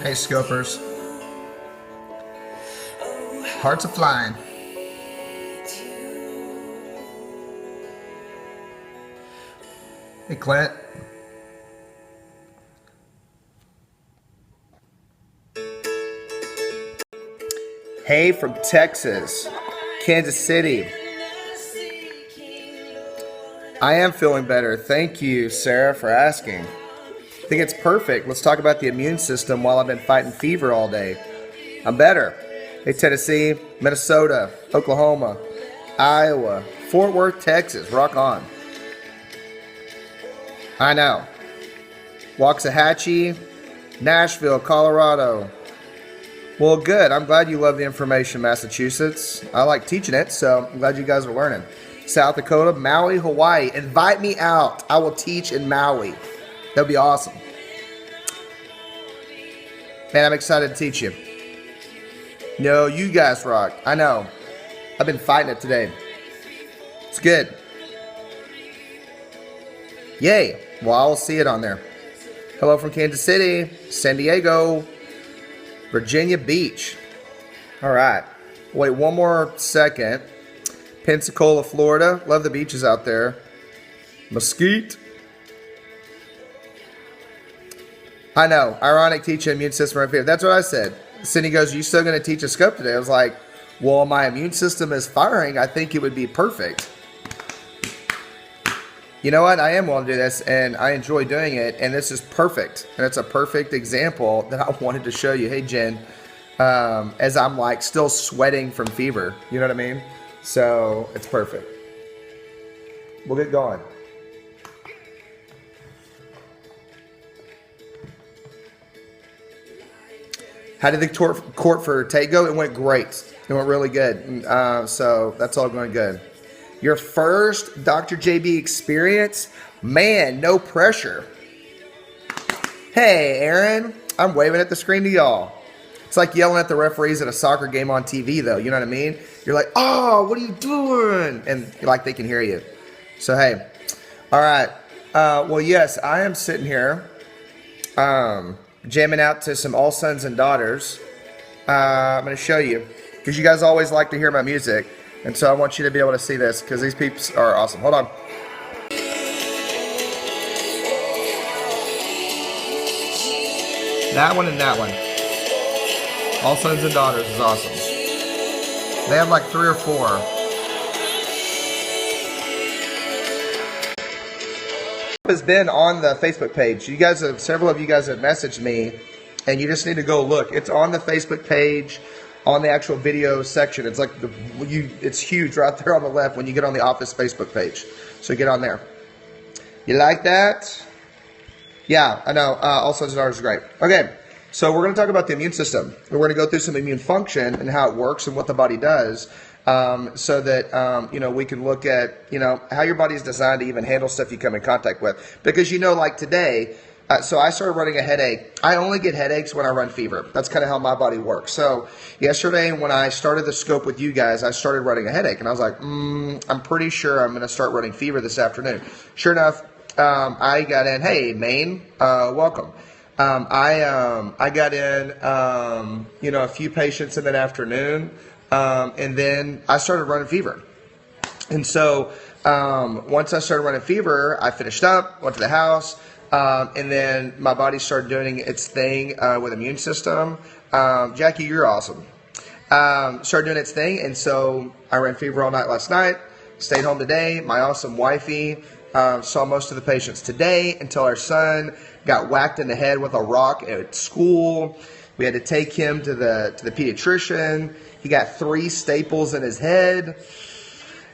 Hey, Scopers. Hearts are flying. Hey, Clint. Hey, from Texas, Kansas City. I am feeling better. Thank you, Sarah, for asking. I think it's perfect. Let's talk about the immune system while I've been fighting fever all day. I'm better. Hey, Tennessee, Minnesota, Oklahoma, Iowa, Fort Worth, Texas. Rock on. I know. Waxahachie, Nashville, Colorado. Well, good. I'm glad you love the information, Massachusetts. I like teaching it, so I'm glad you guys are learning. South Dakota, Maui, Hawaii. Invite me out. I will teach in Maui. That'll be awesome. Man, I'm excited to teach you. No, you guys rock. I know. I've been fighting it today. It's good. Yay. Well, I'll see it on there. Hello from Kansas City, San Diego, Virginia Beach. All right. Wait one more second. Pensacola, Florida. Love the beaches out there. Mesquite. I know. Ironic, teaching immune system right here. That's what I said. Cindy goes, you still going to teach a scope today? I was like, well, my immune system is firing. I think it would be perfect. You know what? I am willing to do this, and I enjoy doing it, and this is perfect. And it's a perfect example that I wanted to show you. Hey, Jen, as I'm like still sweating from fever. You know what I mean? So it's perfect. We'll get going. How did the court for Tate go? It went great. It went really good. So that's all going good. Your first Dr. JB experience? Man, no pressure. Hey, Aaron. I'm waving at the screen to y'all. It's like yelling at the referees at a soccer game on TV, though. You know what I mean? You're like, oh, what are you doing? And like they can hear you. So, hey. All right. Well, yes, I am sitting here. Jamming out to some All Sons and Daughters. I'm going to show you because you guys always like to hear my music, and so I want you to be able to see this because these peeps are awesome. Hold on. That one and that one. All Sons and Daughters is awesome. They have like 3 or 4. Has been on the Facebook page. You guys have, several of you guys have messaged me, and you just need to go look. It's on the Facebook page, on the actual video section. It's like it's huge right there on the left when you get on the office Facebook page. So get on there. You like that? Yeah, I know. All Sons and Daughters is great. Okay, so we're going to talk about the immune system. We're going to go through some immune function and how it works and what the body does. So that, we can look at, how your body is designed to even handle stuff you come in contact with. Because, like today, so I started running a headache. I only get headaches when I run fever. That's kind of how my body works. So yesterday when I started the scope with you guys, I started running a headache. And I was like, I'm pretty sure I'm going to start running fever this afternoon. Sure enough, I got in. Hey, Maine, welcome. I got in, a few patients in that afternoon. And then I started running fever. And so once I started running fever, I finished up, went to the house, and then my body started doing its thing with immune system. Jackie, you're awesome. Started doing its thing, and so I ran fever all night last night, stayed home today. My awesome wifey saw most of the patients today until our son got whacked in the head with a rock at school. We had to take him to the pediatrician. He got 3 staples in his head.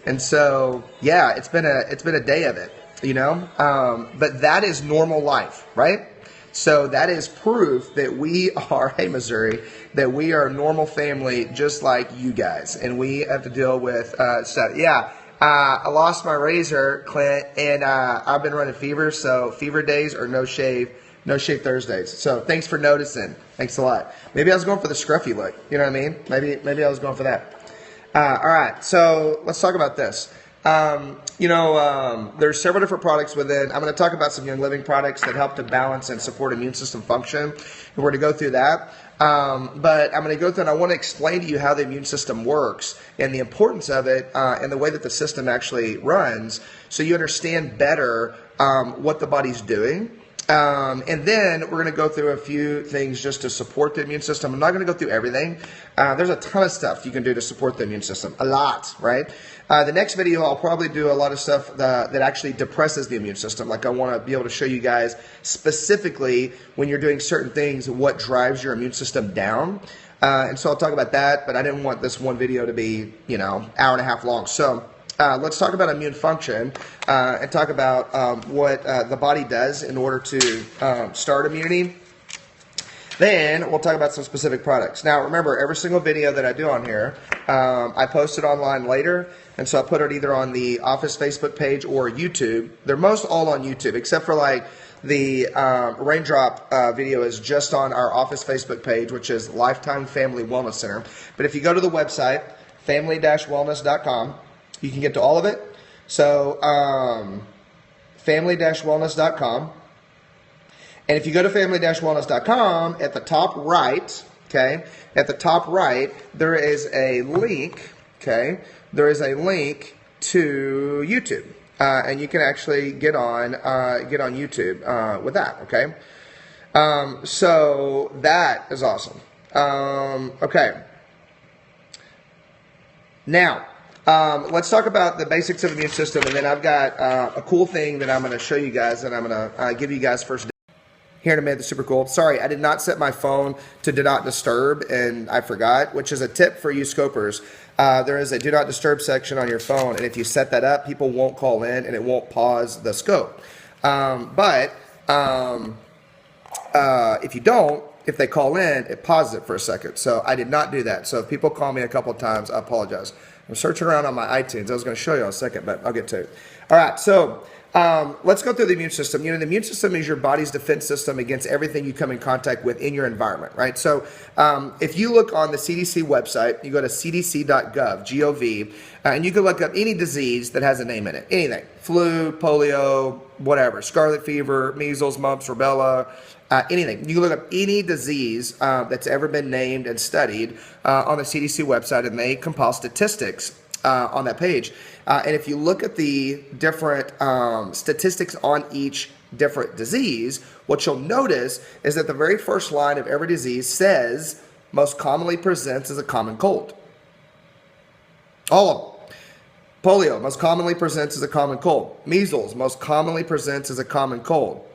And so, yeah, it's been a day of it, But that is normal life, right? So that is proof that we are, hey, Missouri, that we are a normal family just like you guys. And we have to deal with stuff. Yeah, I lost my razor, Clint, and I've been running fever. So fever days are no shave Thursdays. So thanks for noticing. Thanks a lot. Maybe I was going for the scruffy look. You know what I mean? Maybe I was going for that. All right. So let's talk about this. There's several different products within. I'm going to talk about some Young Living products that help to balance and support immune system function. And we're going to go through that. But I'm going to go through and I want to explain to you how the immune system works and the importance of it and the way that the system actually runs so you understand better what the body's doing. And then we're going to go through a few things just to support the immune system. I'm not going to go through everything. There's a ton of stuff you can do to support the immune system. A lot, right? The next video, I'll probably do a lot of stuff that actually depresses the immune system. Like I want to be able to show you guys specifically when you're doing certain things, what drives your immune system down. And so I'll talk about that, but I didn't want this one video to be, hour and a half long. So let's talk about immune function and talk about what the body does in order to start immunity. Then we'll talk about some specific products. Now remember, every single video that I do on here, I post it online later, and so I put it either on the Office Facebook page or YouTube. They're most all on YouTube, except for like the Raindrop video is just on our Office Facebook page, which is Lifetime Family Wellness Center. But if you go to the website, family-wellness.com, you can get to all of it. So family-wellness.com. And if you go to family-wellness.com, at the top right, okay, at the top right, there is a link, okay, there is a link to YouTube. And you can actually get on YouTube with that, okay? So that is awesome. Okay. Now, let's talk about the basics of the immune system, and then I've got a cool thing that I'm going to show you guys, and I'm going to give you guys first. Here in a minute, that's super cool. Sorry, I did not set my phone to do not disturb, and I forgot, which is a tip for you scopers. There is a do not disturb section on your phone, and if you set that up, people won't call in, and it won't pause the scope. If you don't, if they call in, it pauses it for a second. So I did not do that. So if people call me a couple of times, I apologize. I'm searching around on my iTunes. I was going to show you in a second, but I'll get to it. All right, so let's go through the immune system. The immune system is your body's defense system against everything you come in contact with in your environment, right? So if you look on the CDC website, you go to cdc.gov, G-O-V, and you can look up any disease that has a name in it, anything, flu, polio, whatever, scarlet fever, measles, mumps, rubella, anything. You can look up any disease that's ever been named and studied on the CDC website, and they compile statistics on that page. And if you look at the different statistics on each different disease, what you'll notice is that the very first line of every disease says most commonly presents as a common cold. All of them. Polio most commonly presents as a common cold. Measles most commonly presents as a common cold.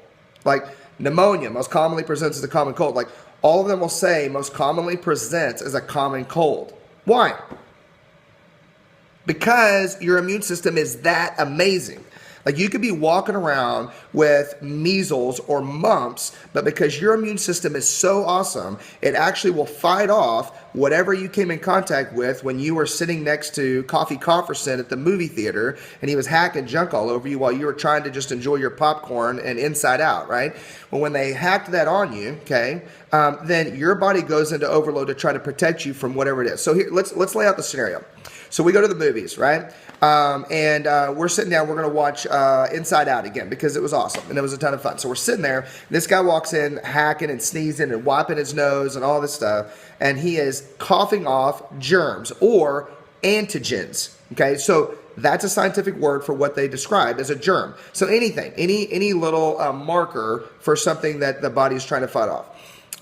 Like pneumonia most commonly presents as a common cold. Like all of them will say most commonly presents as a common cold. Why? Because your immune system is that amazing. Like you could be walking around with measles or mumps, but because your immune system is so awesome, it actually will fight off whatever you came in contact with when you were sitting next to Coffee Conferson at the movie theater and he was hacking junk all over you while you were trying to just enjoy your popcorn and Inside Out, right? Well, when they hacked that on you, okay, then your body goes into overload to try to protect you from whatever it is. So here, let's lay out the scenario. So we go to the movies, right? And we're sitting down. We're going to watch Inside Out again because it was awesome and it was a ton of fun. So we're sitting there. And this guy walks in hacking and sneezing and wiping his nose and all this stuff. And he is coughing off germs or antigens. Okay, so that's a scientific word for what they describe as a germ. So anything, any little marker for something that the body is trying to fight off.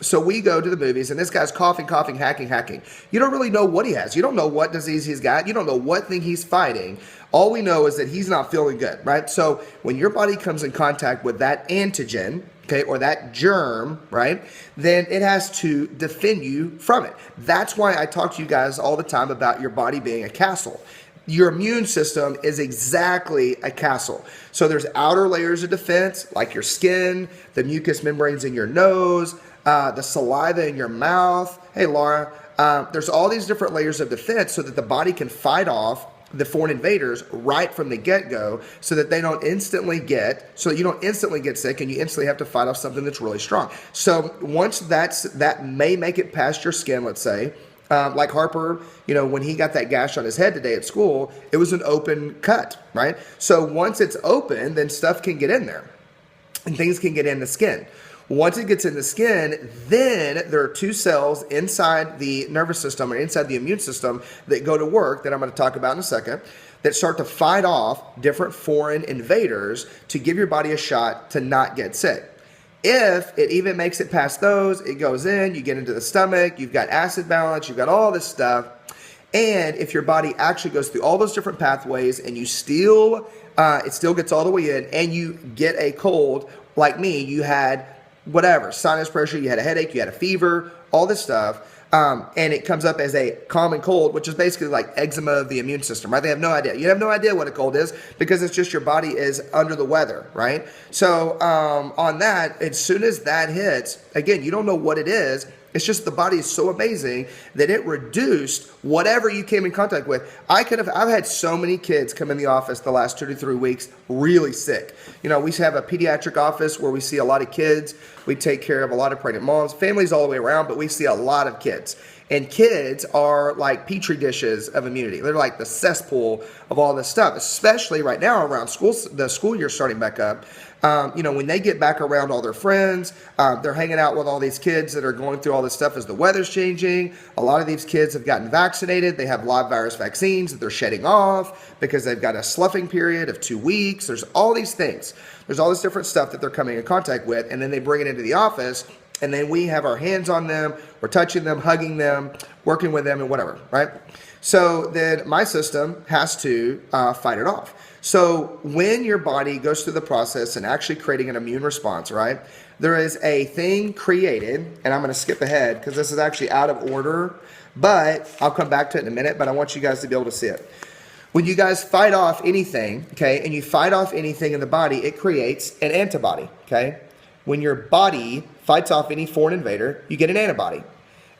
So we go to the movies, and this guy's coughing, hacking. You don't really know what he has. You don't know what disease he's got. You don't know what thing he's fighting. All we know is that he's not feeling good, right? So when your body comes in contact with that antigen, okay, or that germ, right, then it has to defend you from it. That's why I talk to you guys all the time about your body being a castle. Your immune system is exactly a castle. So there's outer layers of defense, like your skin, the mucous membranes in your nose, the saliva in your mouth. Hey, Laura, there's all these different layers of defense so that the body can fight off the foreign invaders right from the get-go so that you don't instantly get sick and you instantly have to fight off something that's really strong. So once that may make it past your skin, let's say, Like Harper, when he got that gash on his head today at school, it was an open cut, right? So once it's open, then stuff can get in there and things can get in the skin. Once it gets in the skin, then there are two cells inside the nervous system or inside the immune system that go to work that I'm going to talk about in a second, that start to fight off different foreign invaders to give your body a shot to not get sick. If it even makes it past those, it goes in, you get into the stomach, you've got acid balance, you've got all this stuff. And if your body actually goes through all those different pathways and you still, it still gets all the way in and you get a cold, like me, you had whatever, sinus pressure, you had a headache, you had a fever, all this stuff. And it comes up as a common cold, which is basically like eczema of the immune system, right? They have no idea. You have no idea what a cold is because it's just your body is under the weather, right? So on that, as soon as that hits, again, you don't know what it is. It's just the body is so amazing that it reduced whatever you came in contact with. I've had so many kids come in the office the last 2 to 3 weeks really sick. We have a pediatric office where we see a lot of kids. We take care of a lot of pregnant moms, families all the way around, but we see a lot of kids. And kids are like petri dishes of immunity. They're like the cesspool of all this stuff, especially right now around the school year starting back up. When they get back around all their friends, they're hanging out with all these kids that are going through all this stuff as the weather's changing. A lot of these kids have gotten vaccinated. They have live virus vaccines that they're shedding off because they've got a sloughing period of 2 weeks. There's all these things. There's all this different stuff that they're coming in contact with, and then they bring it into the office, and then we have our hands on them, we're touching them, hugging them, working with them, and whatever, right? So then my system has to fight it off. So when your body goes through the process and actually creating an immune response, right, there is a thing created, and I'm going to skip ahead because this is actually out of order, but I'll come back to it in a minute, but I want you guys to be able to see it. When you guys fight off anything, okay, and you fight off anything in the body, it creates an antibody, okay? When your body fights off any foreign invader, you get an antibody.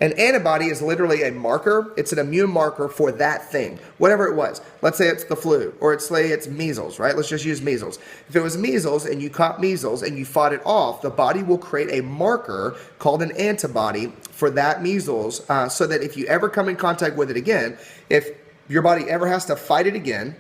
An antibody is literally a marker. It's an immune marker for that thing, whatever it was. Let's say it's the flu, or let's say it's measles, right? Let's just use measles. If it was measles and you caught measles and you fought it off, the body will create a marker called an antibody for that measles, so that if you ever come in contact with it again, if your body ever has to fight it again,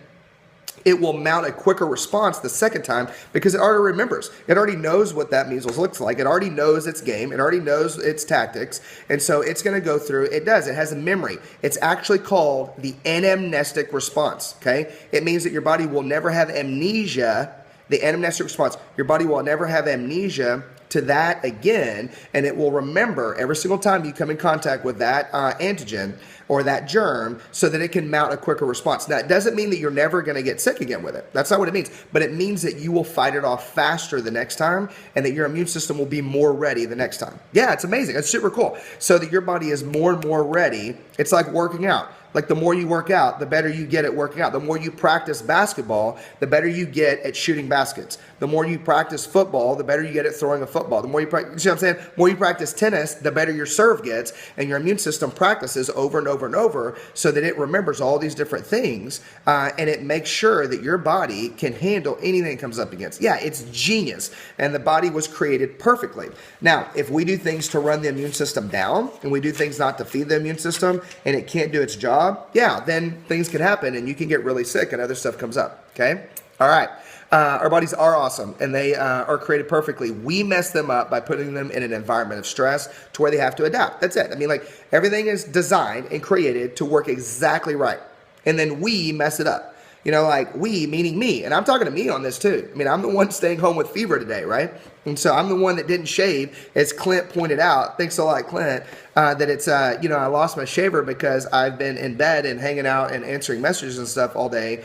it will mount a quicker response the second time because it already remembers. It already knows what that measles looks like. It already knows its game. It already knows its tactics. And so it's going to go through. It has a memory. It's actually called the anamnestic response, okay? It means that your body will never have amnesia, the anamnestic response. Your body will never have amnesia to that again, and it will remember every single time you come in contact with that antigen or that germ so that it can mount a quicker response. Now, it doesn't mean that you're never going to get sick again with it. That's not what it means. But it means that you will fight it off faster the next time and that your immune system will be more ready the next time. Yeah, it's amazing. It's super cool. So that your body is more and more ready. It's like working out. Like the more you work out, the better you get at working out. The more you practice basketball, the better you get at shooting baskets. The more you practice football, the better you get at throwing a football. The more you practice, you know what I'm saying? The more you practice tennis, the better your serve gets, and your immune system practices over and over and over so that it remembers all these different things, and it makes sure that your body can handle anything it comes up against. Yeah, it's genius, and the body was created perfectly. Now, if we do things to run the immune system down, and we do things not to feed the immune system, and it can't do its job, yeah, then things can happen and you can get really sick and other stuff comes up, okay? All right. Our bodies are awesome and they are created perfectly. We mess them up by putting them in an environment of stress to where they have to adapt. That's it. I mean, like everything is designed and created to work exactly right. And then we mess it up. Like we, meaning me. And I'm talking to me on this too. I mean, I'm the one staying home with fever today, right? And so I'm the one that didn't shave, as Clint pointed out. Thanks a lot, Clint, that it's, I lost my shaver because I've been in bed and hanging out and answering messages and stuff all day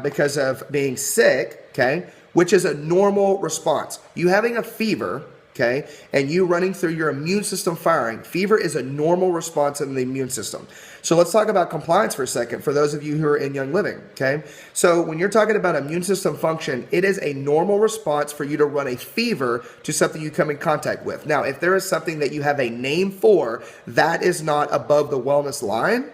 because of being sick, okay, which is a normal response. You having a fever, okay, and you running through your immune system firing, fever is a normal response in the immune system. So let's talk about compliance for a second for those of you who are in Young Living, okay? So when you're talking about immune system function, it is a normal response for you to run a fever to something you come in contact with. Now, if there is something that you have a name for, that is not above the wellness line.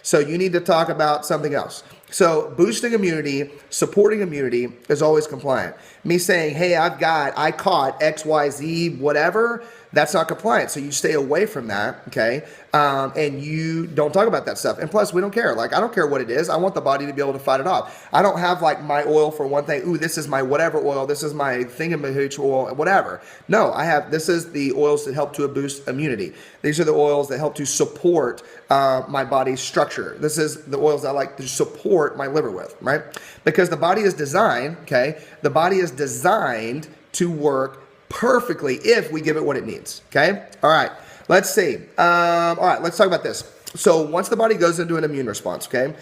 So you need to talk about something else. So boosting immunity, supporting immunity is always compliant. Me saying, hey, I caught XYZ, whatever, That's not compliant, so you stay away from that, okay? And you don't talk about that stuff. And plus, we don't care. Like, I don't care what it is. I want the body to be able to fight it off. I don't have, like, my oil for one thing. Ooh, this is my whatever oil. This is my thingamahooch oil, whatever. No, this is the oils that help to boost immunity. These are the oils that help to support my body's structure. This is the oils I like to support my liver with, right? Because the body is designed, okay? The body is designed to work perfectly if we give it what it needs, okay? All right, let's see. All right, let's talk about this. So once the body goes into an immune response, okay,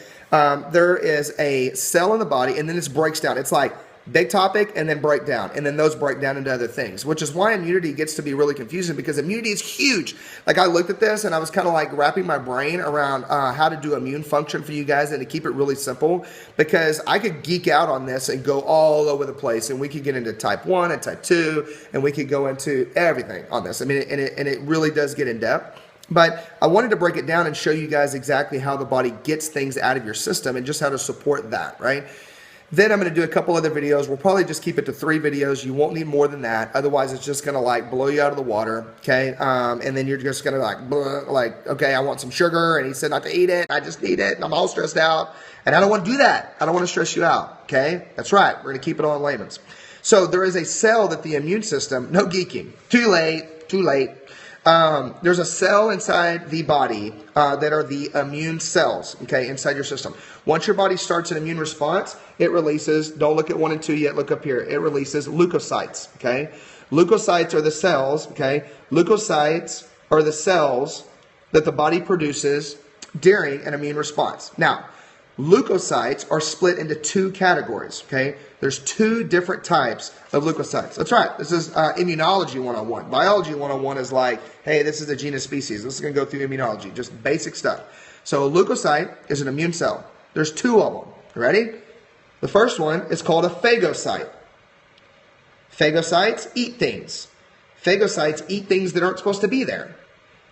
there is a cell in the body, and then it breaks down. It's like big topic and then break down, and then those break down into other things, which is why immunity gets to be really confusing, because immunity is huge. Like, I looked at this and I was kind of like wrapping my brain around how to do immune function for you guys and to keep it really simple, because I could geek out on this and go all over the place, and we could get into type 1 and type 2, and we could go into everything on this. I mean, and it really does get in depth. But I wanted to break it down and show you guys exactly how the body gets things out of your system and just how to support that, right? Then I'm going to do a couple other videos. We'll probably just keep it to 3 videos. You won't need more than that. Otherwise, it's just going to like blow you out of the water, okay? And then you're just going to like, okay, I want some sugar, and he said not to eat it. I just need it, and I'm all stressed out. And I don't want to do that. I don't want to stress you out, okay? That's right. We're going to keep it on layman's. So there is a cell that the immune system, no geeking, too late, too late. There's a cell inside the body that are the immune cells, okay, inside your system. Once your body starts an immune response, it releases, don't look at 1 and 2 yet, look up here, it releases leukocytes, okay? Leukocytes are the cells, okay? Leukocytes are the cells that the body produces during an immune response. Now, leukocytes are split into 2 categories, okay? There's 2 different types of leukocytes. That's right. This is immunology 101. Biology 101 is like, hey, this is a genus species. This is going to go through immunology, just basic stuff. So a leukocyte is an immune cell. There's 2 of them. You ready? The first one is called a phagocyte. Phagocytes eat things. Phagocytes eat things that aren't supposed to be there.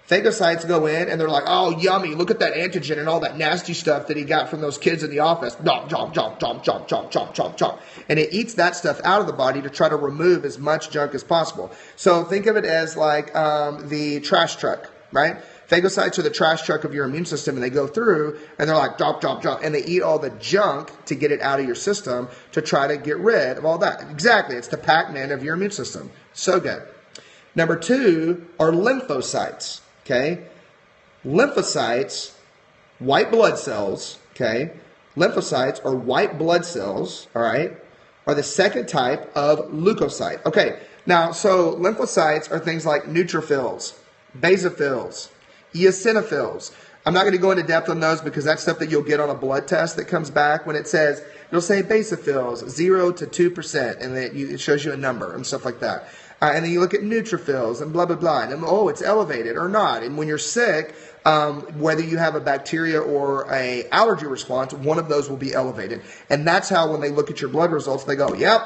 Phagocytes go in and they're like, oh, yummy, look at that antigen and all that nasty stuff that he got from those kids in the office. Chomp, chomp, chomp, chomp, chomp, chomp, chomp, chomp, chomp. And it eats that stuff out of the body to try to remove as much junk as possible. So think of it as like the trash truck, right? Phagocytes are the trash truck of your immune system, and they go through and they're like, chomp, chomp, chomp, and they eat all the junk to get it out of your system to try to get rid of all that. Exactly. It's the Pac-Man of your immune system. So good. Number 2 are lymphocytes. Okay, lymphocytes, white blood cells, okay, lymphocytes or white blood cells, all right, are the second type of leukocyte. Okay, now, so lymphocytes are things like neutrophils, basophils, eosinophils. I'm not going to go into depth on those because that's stuff that you'll get on a blood test that comes back when it says, it'll say basophils, 0 to 2%, and it shows you a number and stuff like that. And then you look at neutrophils and blah, blah, blah. And oh, it's elevated or not. And when you're sick, whether you have a bacteria or a allergy response, one of those will be elevated. And that's how when they look at your blood results, they go, yep,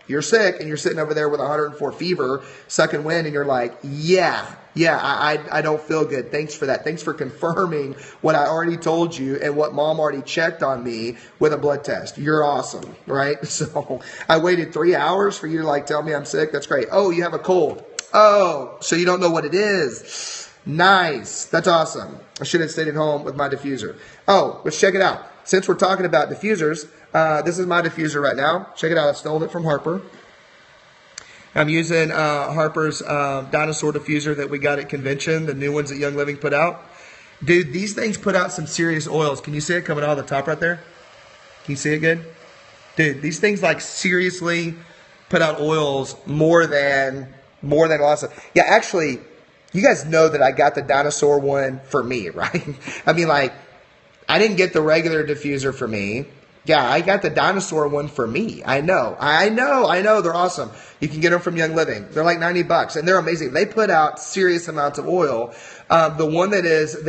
you're sick. And you're sitting over there with 104 fever, sucking wind. And you're like, yeah, I don't feel good. Thanks for that. Thanks for confirming what I already told you and what mom already checked on me with a blood test. You're awesome, right? So I waited 3 hours for you to like tell me I'm sick. That's great. Oh, you have a cold. Oh, so you don't know what it is. Nice. That's awesome. I should have stayed at home with my diffuser. Oh, let's check it out. Since we're talking about diffusers, this is my diffuser right now. Check it out. I stole it from Harper. I'm using Harper's dinosaur diffuser that we got at convention, the new ones that Young Living put out. Dude, these things put out some serious oils. Can you see it coming out of the top right there? Can you see it good? Dude, these things like seriously put out oils more than lots of. Yeah, actually, you guys know that I got the dinosaur one for me, right? I mean, like, I didn't get the regular diffuser for me. Yeah, I got the dinosaur one for me. I know. They're awesome. You can get them from Young Living. They're like $90, and they're amazing. They put out serious amounts of oil. The one that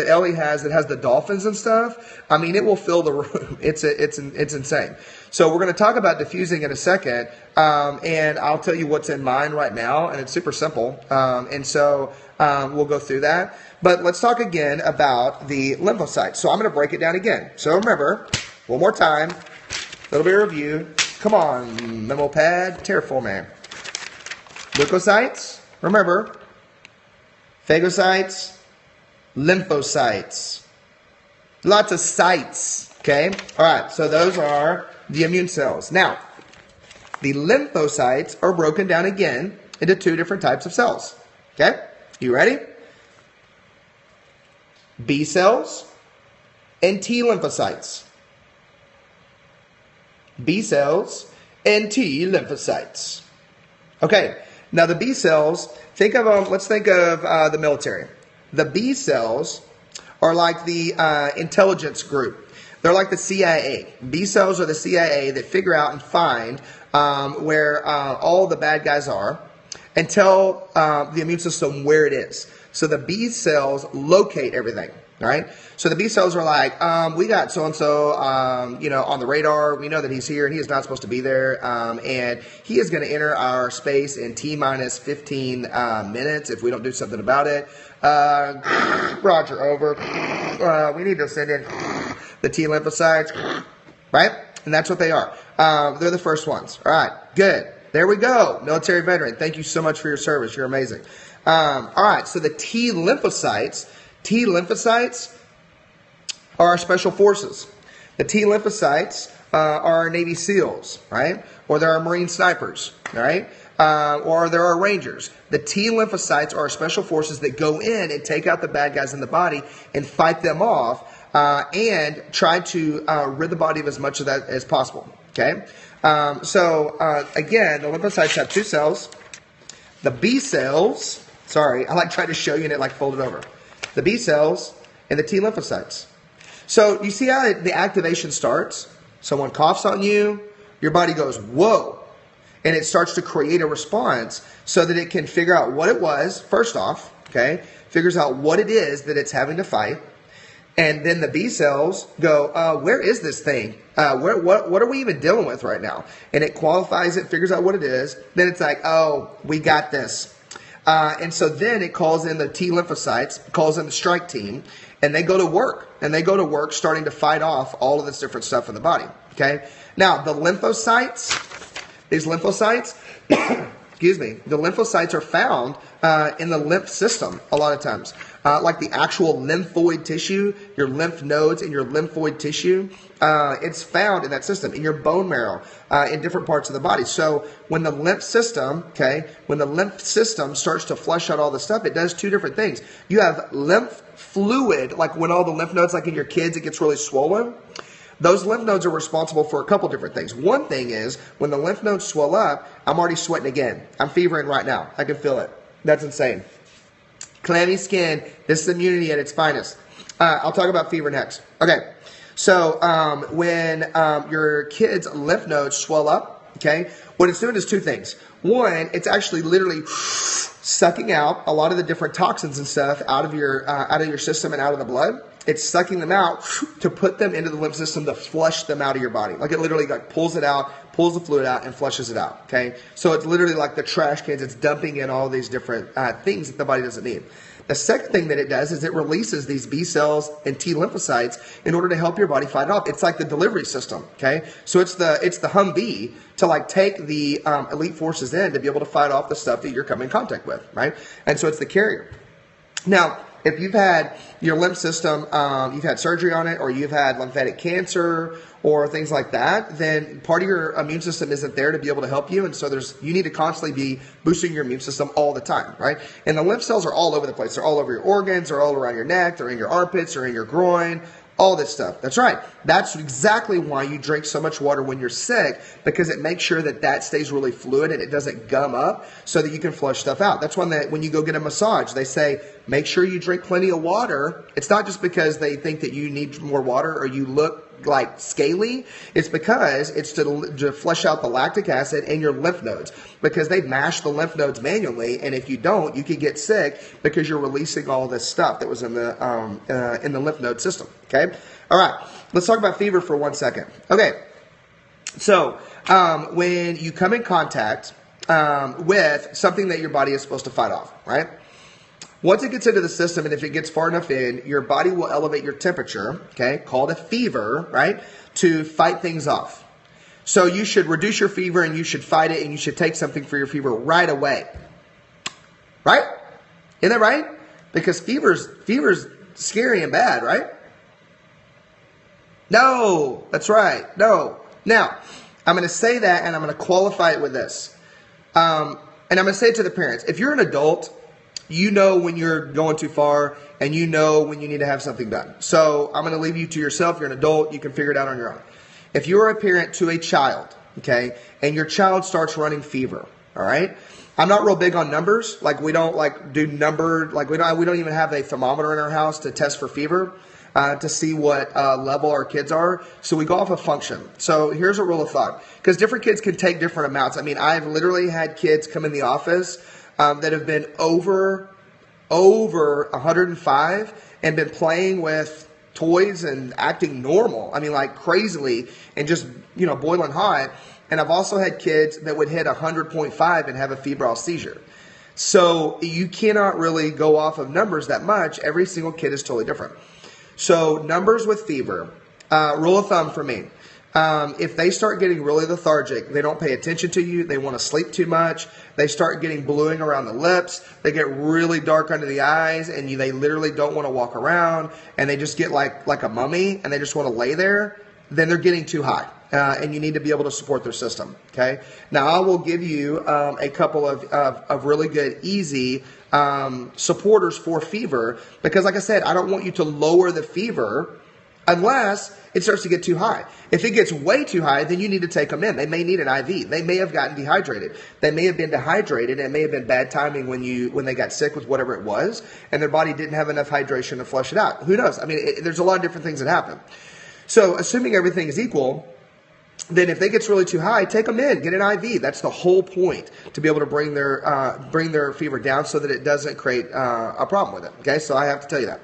Ellie has that has the dolphins and stuff, I mean, it will fill the room. It's insane. So we're going to talk about diffusing in a second, and I'll tell you what's in mine right now, and it's super simple. And so we'll go through that. But let's talk again about the lymphocytes. So I'm going to break it down again. So remember, one more time, a little bit of review. Come on, memo pad, tear for me. Leukocytes, remember, Phagocytes, lymphocytes. Lots of sites, okay? All right, so those are the immune cells. Now, the lymphocytes are broken down again into two different types of cells, okay? You ready? B cells and T lymphocytes. B cells and T lymphocytes. Okay, now the B cells, think of them, let's think of the military. The B cells are like the intelligence group. They're like the CIA. B cells are the CIA that figure out and find where all the bad guys are and tell the immune system where it is. So the B cells locate everything, right? So the B cells are like, we got so-and-so, on the radar. We know that he's here and he is not supposed to be there. And he is going to enter our space in T-minus 15 minutes if we don't do something about it. Roger, over. We need to send in the T lymphocytes, right? And that's what they are. They're the first ones. All right, good. There we go. Military veteran, thank you so much for your service. You're amazing. All right, so the T lymphocytes are our special forces. The T lymphocytes are our Navy SEALs, right? Or they're our Marine snipers, right? Or they're our Rangers. The T lymphocytes are our special forces that go in and take out the bad guys in the body and fight them off and try to rid the body of as much of that as possible, okay? Again, the lymphocytes have two cells. The B cells, sorry, I like trying to show you and it like folded over. The B cells and the T lymphocytes. So you see how the activation starts? Someone coughs on you, your body goes, whoa. And it starts to create a response so that it can figure out what it was, first off, okay? Figures out what it is that it's having to fight. And then the B cells go, where is this thing? What are we even dealing with right now? And it qualifies it, figures out what it is. Then it's like, oh, we got this. And so then it calls in the T lymphocytes, calls in the strike team, and they go to work. And they go to work starting to fight off all of this different stuff in the body, okay? Now, the lymphocytes, these lymphocytes, excuse me, the lymphocytes are found in the lymph system a lot of times. Like the actual lymphoid tissue, your lymph nodes and your lymphoid tissue, it's found in that system, in your bone marrow, in different parts of the body. So when the lymph system, when the lymph system starts to flush out all the stuff, it does two different things. You have lymph fluid, like when all the lymph nodes, like in your kids, it gets really swollen. Those lymph nodes are responsible for a couple different things. One thing is, when the lymph nodes swell up, I'm already sweating again. I'm fevering right now. I can feel it. That's insane. Clammy skin. This is immunity at its finest. I'll talk about fever next. Okay. So when your kid's lymph nodes swell up, what it's doing is two things. One, it's actually literally sucking out a lot of the different toxins and stuff out of your system and out of the blood. It's sucking them out to put them into the lymph system to flush them out of your body. Like it literally like pulls it out, pulls the fluid out, and flushes it out. Okay, so it's literally like the trash cans. It's dumping in all these different things that the body doesn't need. The second thing that it does is it releases these B cells and T lymphocytes in order to help your body fight it off. It's like the delivery system. Okay, so it's the Humvee to like take the elite forces in to be able to fight off the stuff that you're coming in contact with, right? And so it's the carrier. Now, if you've had your lymph system, you've had surgery on it, or you've had lymphatic cancer or things like that, then part of your immune system isn't there to be able to help you. And so you need to constantly be boosting your immune system all the time, right? And the lymph cells are all over the place. They're all over your organs. They're all around your neck. They're in your armpits. They're in your groin. All this stuff. That's right. That's exactly why you drink so much water when you're sick, because it makes sure that stays really fluid and it doesn't gum up so that you can flush stuff out. That's when you go get a massage, they say, make sure you drink plenty of water. It's not just because they think that you need more water or you look like scaly. It's because it's to flush out the lactic acid in your lymph nodes, because they mash the lymph nodes manually, and if you don't, you could get sick because you're releasing all this stuff that was in the lymph node system. Okay, all right. Let's talk about fever for 1 second. Okay, so when you come in contact with something that your body is supposed to fight off, right? Once it gets into the system, and if it gets far enough in, your body will elevate your temperature, called a fever, right, to fight things off. So you should reduce your fever, and you should fight it, and you should take something for your fever right away. Right? Isn't that right? Because fever's scary and bad, right? No, that's right. No. Now, I'm going to say that, and I'm going to qualify it with this. And I'm going to say it to the parents. If you're an adult, you know when you're going too far, and you know when you need to have something done. So I'm going to leave you to yourself. You're an adult. You can figure it out on your own. If you're a parent to a child, okay, and your child starts running fever, all right? I'm not real big on numbers. Like, we don't do numbered, we don't even have a thermometer in our house to test for fever. To see what level our kids are. So we go off of function. So here's a rule of thumb. Because different kids can take different amounts. I mean, I've literally had kids come in the office that have been over 105 and been playing with toys and acting normal. I mean, like crazily and just, boiling hot. And I've also had kids that would hit 100.5 and have a febrile seizure. So you cannot really go off of numbers that much. Every single kid is totally different. So numbers with fever, rule of thumb for me, if they start getting really lethargic, they don't pay attention to you, they want to sleep too much, they start getting bluing around the lips, they get really dark under the eyes, and they literally don't want to walk around, and they just get like a mummy, and they just want to lay there, then they're getting too high. And you need to be able to support their system, okay? Now, I will give you a couple of really good, easy supporters for fever because, like I said, I don't want you to lower the fever unless it starts to get too high. If it gets way too high, then you need to take them in. They may need an IV. They may have gotten dehydrated. They may have been dehydrated, and it may have been bad timing when they got sick with whatever it was, and their body didn't have enough hydration to flush it out. Who knows? I mean, there's a lot of different things that happen. So, assuming everything is equal, then if they get really too high, take them in, get an IV. That's the whole point, to be able to bring their fever down so that it doesn't create a problem with it. Okay, so I have to tell you that.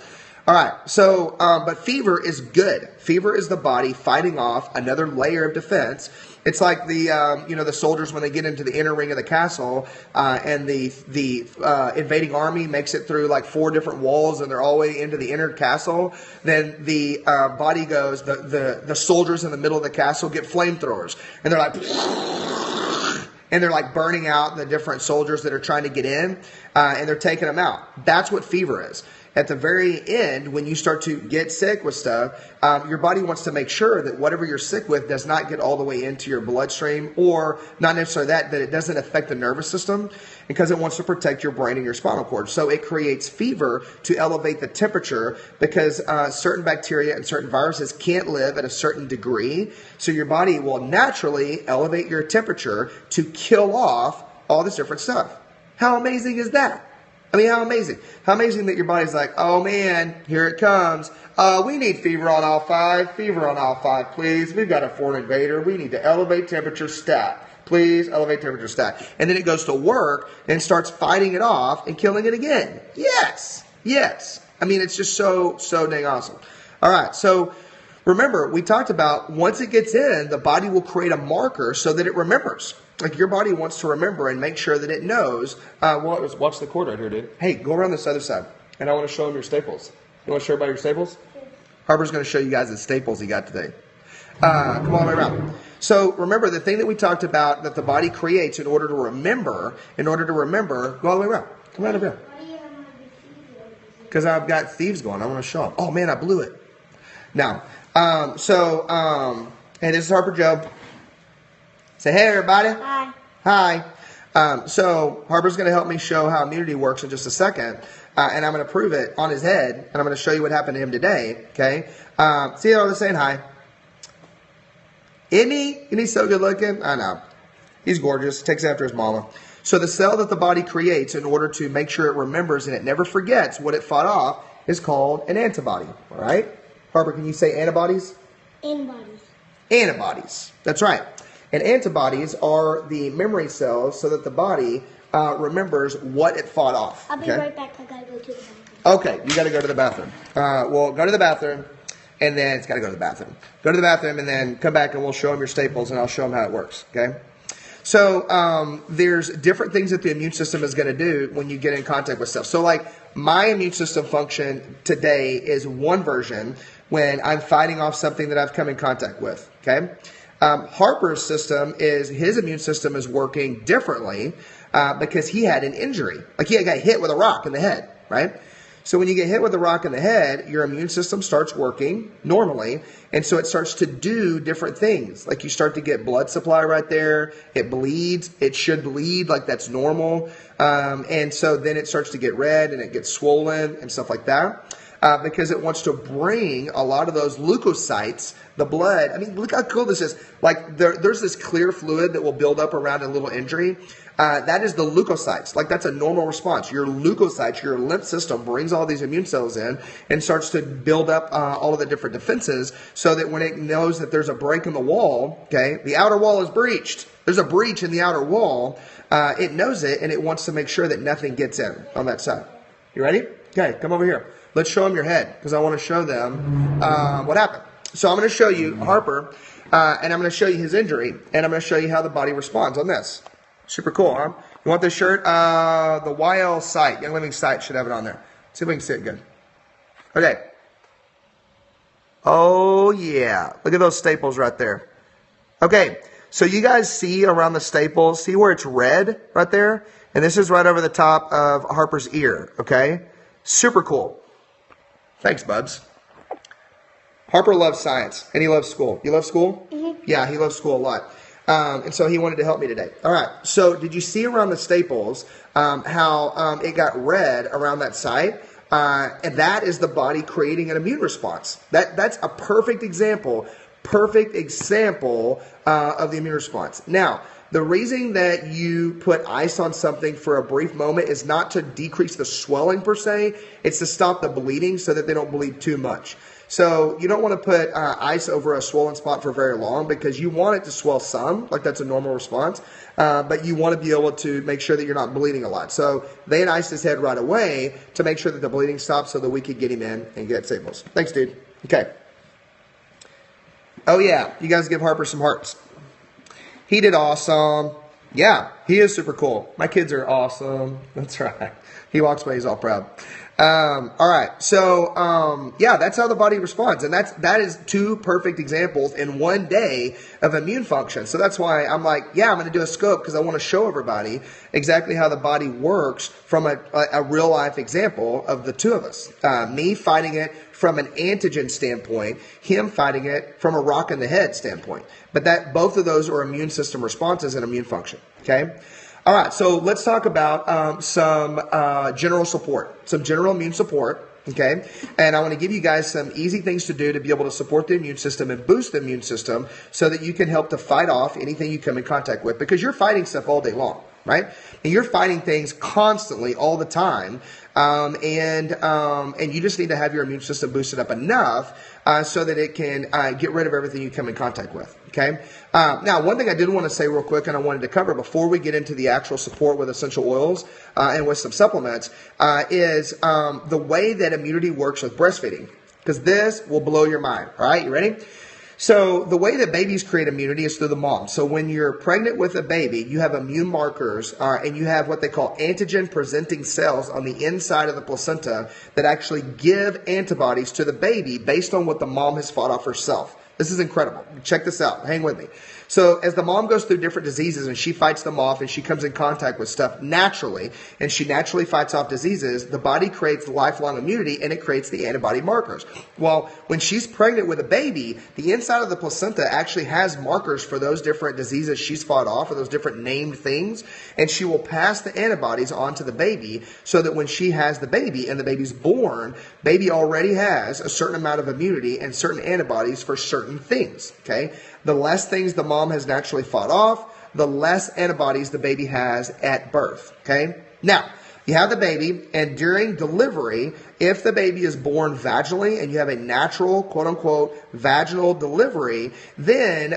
All right, so but fever is good. Fever is the body fighting off another layer of defense. It's like the soldiers when they get into the inner ring of the castle and the invading army makes it through like 4 different walls and they're all the way into the inner castle. Then the body goes, the soldiers in the middle of the castle get flamethrowers and they're like burning out the different soldiers that are trying to get in and they're taking them out. That's what fever is. At the very end, when you start to get sick with stuff, your body wants to make sure that whatever you're sick with does not get all the way into your bloodstream, or not necessarily that it doesn't affect the nervous system, because it wants to protect your brain and your spinal cord. So it creates fever to elevate the temperature because certain bacteria and certain viruses can't live at a certain degree. So your body will naturally elevate your temperature to kill off all this different stuff. How amazing is that? I mean, how amazing. How amazing that your body's like, oh man, here it comes. We need fever on all 5. Fever on all 5, please. We've got a foreign invader. We need to elevate temperature stat. Please, elevate temperature stat. And then it goes to work and starts fighting it off and killing it again. Yes. Yes. I mean, it's just so dang awesome. All right, so remember, we talked about once it gets in, the body will create a marker so that it remembers. Like your body wants to remember and make sure that it knows. Watch the cord right here, dude. Hey, go around this other side. And I want to show them your staples. You want to show everybody your staples? Yeah. Harper's going to show you guys the staples he got today. Come all the way around. So remember, the thing that we talked about that the body creates in order to remember, go all the way around. Come around over here. Because I've got thieves going. I want to show them. Oh, man, I blew it. Now, hey, this is Harper Joe. Say hey, everybody. Hi. Hi. So Harper's going to help me show how immunity works in just a second. And I'm going to prove it on his head. And I'm going to show you what happened to him today. Okay. See how they're saying hi. Isn't he so good looking? I know. He's gorgeous. Takes after his mama. So the cell that the body creates in order to make sure it remembers and it never forgets what it fought off is called an antibody. All right. Harper, can you say antibodies? Antibodies. Antibodies. That's right. And antibodies are the memory cells so that the body remembers what it fought off. I'll be right back. I gotta go to the bathroom. Okay, you gotta go to the bathroom. Well, go to the bathroom, and then it's gotta go to the bathroom. Go to the bathroom, and then come back, and we'll show them your staples, and I'll show them how it works. Okay. So there's different things that the immune system is going to do when you get in contact with stuff. So like my immune system function today is one version when I'm fighting off something that I've come in contact with. Okay. Harper's system is, his immune system is working differently because he had an injury. Like he got hit with a rock in the head, right? So when you get hit with a rock in the head, your immune system starts working normally, and so it starts to do different things. Like you start to get blood supply right there. It bleeds. It should bleed, like that's normal. And so then it starts to get red and it gets swollen and stuff like that. Because it wants to bring a lot of those leukocytes, the blood. I mean, look how cool this is. Like there's this clear fluid that will build up around a little injury. That is the leukocytes. Like that's a normal response. Your leukocytes, your lymph system brings all these immune cells in and starts to build up all of the different defenses so that when it knows that there's a break in the wall, okay, the outer wall is breached. There's a breach in the outer wall. It knows it and it wants to make sure that nothing gets in on that side. You ready? Okay, come over here. Let's show them your head because I want to show them what happened. So I'm going to show you Harper, and I'm going to show you his injury, and I'm going to show you how the body responds on this. Super cool, huh? You want this shirt? The YL site, Young Living site, should have it on there. See if we can see it good. Okay. Oh, yeah. Look at those staples right there. Okay. So you guys see around the staples, see where it's red right there? And this is right over the top of Harper's ear, okay? Super cool. Thanks, Bubs. Harper loves science, and he loves school. You love school? Mm-hmm. Yeah, he loves school a lot. And so he wanted to help me today. All right, so did you see around the staples how it got red around that site? And that is the body creating an immune response. That's a perfect example of the immune response. Now, the reason that you put ice on something for a brief moment is not to decrease the swelling per se. It's to stop the bleeding so that they don't bleed too much. So you don't want to put ice over a swollen spot for very long because you want it to swell some, like that's a normal response. But you want to be able to make sure that you're not bleeding a lot. So they had iced his head right away to make sure that the bleeding stopped so that we could get him in and get staples. Thanks, dude. Okay. Oh, yeah. You guys give Harper some hearts. He did awesome. Yeah, he is super cool. My kids are awesome. That's right. He walks away, he's all proud. All right, so yeah, that's how the body responds, and that is two perfect examples in one day of immune function. So that's why I'm like, yeah, I'm going to do a scope because I want to show everybody exactly how the body works from a real life example of the two of us. Me fighting it from an antigen standpoint, him fighting it from a rock in the head standpoint. But that both of those are immune system responses and immune function. Okay. All right, so let's talk about some general support, some general immune support, okay? And I want to give you guys some easy things to do to be able to support the immune system and boost the immune system so that you can help to fight off anything you come in contact with because you're fighting stuff all day long, right? And you're fighting things constantly all the time, and you just need to have your immune system boosted up enough so that it can get rid of everything you come in contact with, okay? Now, one thing I did want to say real quick and I wanted to cover before we get into the actual support with essential oils and with some supplements is the way that immunity works with breastfeeding, because this will blow your mind, all right? You ready? So the way that babies create immunity is through the mom. So when you're pregnant with a baby, you have immune markers and you have what they call antigen-presenting cells on the inside of the placenta that actually give antibodies to the baby based on what the mom has fought off herself. This is incredible. Check this out. Hang with me. So as the mom goes through different diseases and she fights them off and she comes in contact with stuff naturally and she naturally fights off diseases, the body creates lifelong immunity and it creates the antibody markers. Well, when she's pregnant with a baby, the inside of the placenta actually has markers for those different diseases she's fought off or those different named things, and she will pass the antibodies on to the baby so that when she has the baby and the baby's born, baby already has a certain amount of immunity and certain antibodies for certain things, okay? The less things the mom has naturally fought off, the less antibodies the baby has at birth, okay? Now, you have the baby, and during delivery, if the baby is born vaginally and you have a natural, quote-unquote, vaginal delivery, then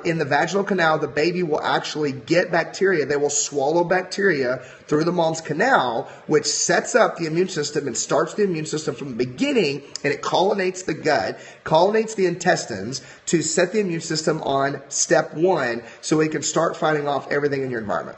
in the vaginal canal, the baby will actually get bacteria. They will swallow bacteria through the mom's canal, which sets up the immune system and starts the immune system from the beginning, and it collinates the gut, collinates the intestines to set the immune system on step one so it can start fighting off everything in your environment.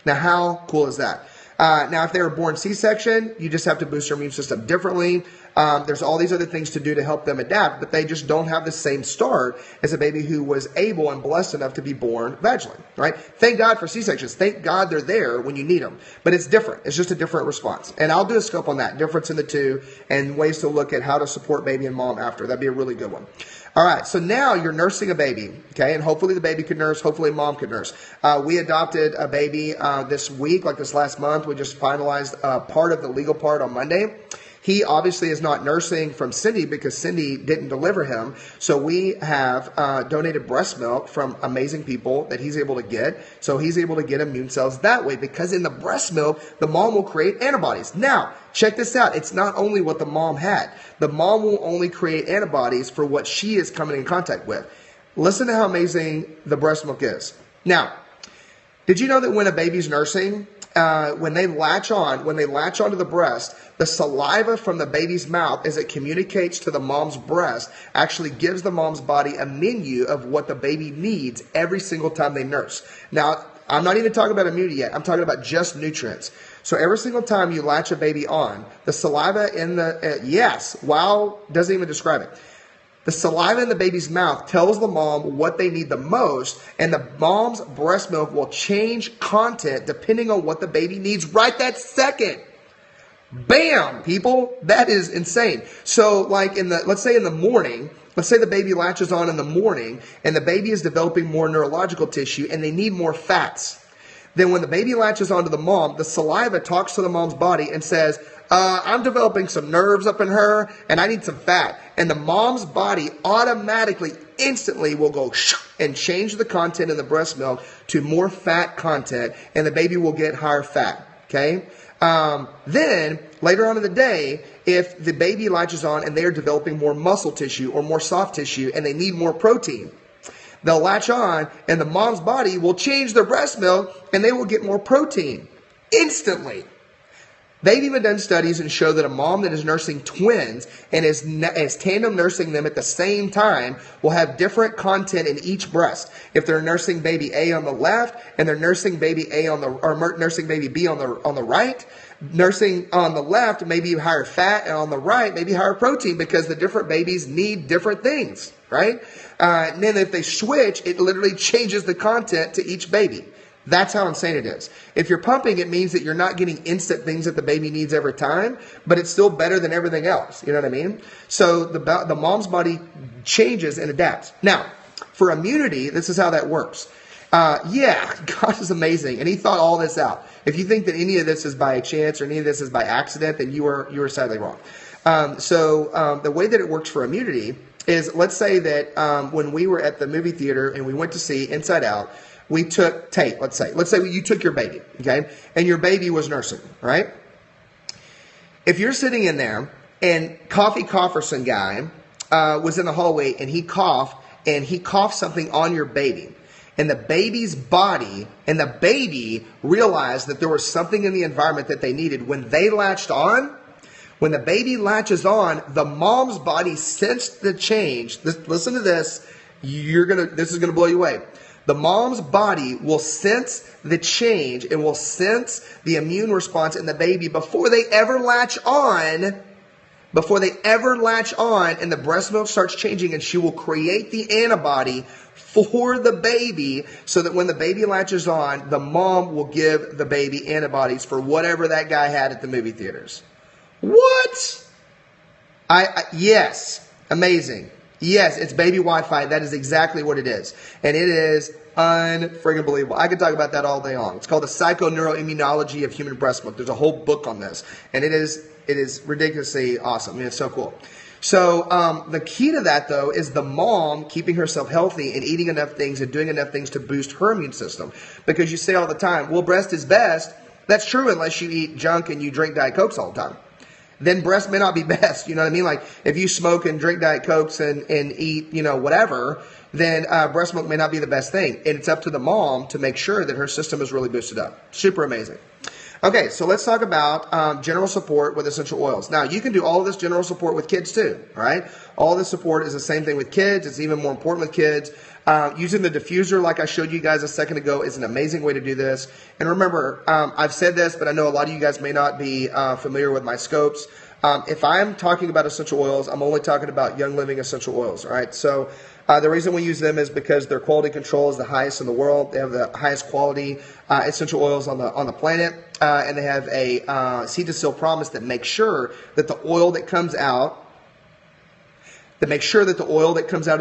Now, how cool is that? Now, if they were born C-section, you just have to boost their immune system differently. There's all these other things to do to help them adapt, but they just don't have the same start as a baby who was able and blessed enough to be born vaginally, right? Thank God for C-sections. Thank God they're there when you need them. But it's different. It's just a different response. And I'll do a scope on that, difference in the two, and ways to look at how to support baby and mom after. That'd be a really good one. All right, so now you're nursing a baby, okay, and hopefully the baby could nurse, hopefully mom could nurse. We adopted a baby this week, like this last month. We just finalized part of the legal part on Monday. He obviously is not nursing from Cindy because Cindy didn't deliver him. So we have donated breast milk from amazing people that he's able to get. So he's able to get immune cells that way because in the breast milk, the mom will create antibodies. Now, check this out. It's not only what the mom had. The mom will only create antibodies for what she is coming in contact with. Listen to how amazing the breast milk is. Now, did you know that when a baby's nursing, when they latch onto the breast, the saliva from the baby's mouth as it communicates to the mom's breast actually gives the mom's body a menu of what the baby needs every single time they nurse. Now, I'm not even talking about immunity yet. I'm talking about just nutrients. So every single time you latch a baby on, the saliva in the, wow, doesn't even describe it. The saliva in the baby's mouth tells the mom what they need the most, and the mom's breast milk will change content depending on what the baby needs right that second. Bam, people. That is insane. So like let's say in the morning, let's say the baby latches on in the morning, and the baby is developing more neurological tissue, and they need more fats. Then when the baby latches onto the mom, the saliva talks to the mom's body and says, I'm developing some nerves up in her, and I need some fat. And the mom's body automatically, instantly will go and change the content in the breast milk to more fat content, and the baby will get higher fat. Okay? Then, later on in the day, if the baby latches on and they are developing more muscle tissue or more soft tissue and they need more protein, they'll latch on and the mom's body will change their breast milk and they will get more protein instantly. They've even done studies and show that a mom that is nursing twins and is tandem nursing them at the same time will have different content in each breast. If they're nursing baby A on the left and they're nursing baby A nursing baby B on the right, nursing on the left maybe higher fat and on the right maybe higher protein because the different babies need different things, right? And then if they switch, it literally changes the content to each baby. That's how insane it is. If you're pumping, it means that you're not getting instant things that the baby needs every time, but it's still better than everything else. You know what I mean? So the mom's body changes and adapts. Now, for immunity, this is how that works. God is amazing, and he thought all this out. If you think that any of this is by chance or any of this is by accident, then you are sadly wrong. The way that it works for immunity is, let's say that when we were at the movie theater and we went to see Inside Out, we took Tate, let's say you took your baby, okay, and your baby was nursing, right? If you're sitting in there and Coffee Cofferson guy was in the hallway and he coughed something on your baby, and the baby's body and the baby realized that there was something in the environment that they needed, when they latched on, when the baby latches on, the mom's body sensed the change. Listen to this. This is gonna blow you away. The mom's body will sense the change and will sense the immune response in the baby before they ever latch on, and the breast milk starts changing, and she will create the antibody for the baby so that when the baby latches on, the mom will give the baby antibodies for whatever that guy had at the movie theaters. What? Yes. Amazing. Yes, it's baby Wi-Fi. That is exactly what it is. And it is unfriggin' believable. I could talk about that all day long. It's called the Psychoneuroimmunology of Human Breast Milk. There's a whole book on this. And it is ridiculously awesome. I mean, it's so cool. So the key to that, though, is the mom keeping herself healthy and eating enough things and doing enough things to boost her immune system. Because you say all the time, well, breast is best. That's true unless you eat junk and you drink Diet Cokes all the time. Then breast may not be best. You know what I mean? Like if you smoke and drink Diet Cokes and eat, whatever, then breast milk may not be the best thing. And it's up to the mom to make sure that her system is really boosted up. Super amazing. Okay, so let's talk about general support with essential oils. Now, you can do all of this general support with kids too, all right? All this support is the same thing with kids. It's even more important with kids. Using the diffuser, like I showed you guys a second ago, is an amazing way to do this. And remember, I've said this, but I know a lot of you guys may not be familiar with my scopes. If I'm talking about essential oils, I'm only talking about Young Living essential oils, all right? So the reason we use them is because their quality control is the highest in the world. They have the highest quality essential oils on the planet, and they have a seed to seal promise that makes sure that the oil that comes out of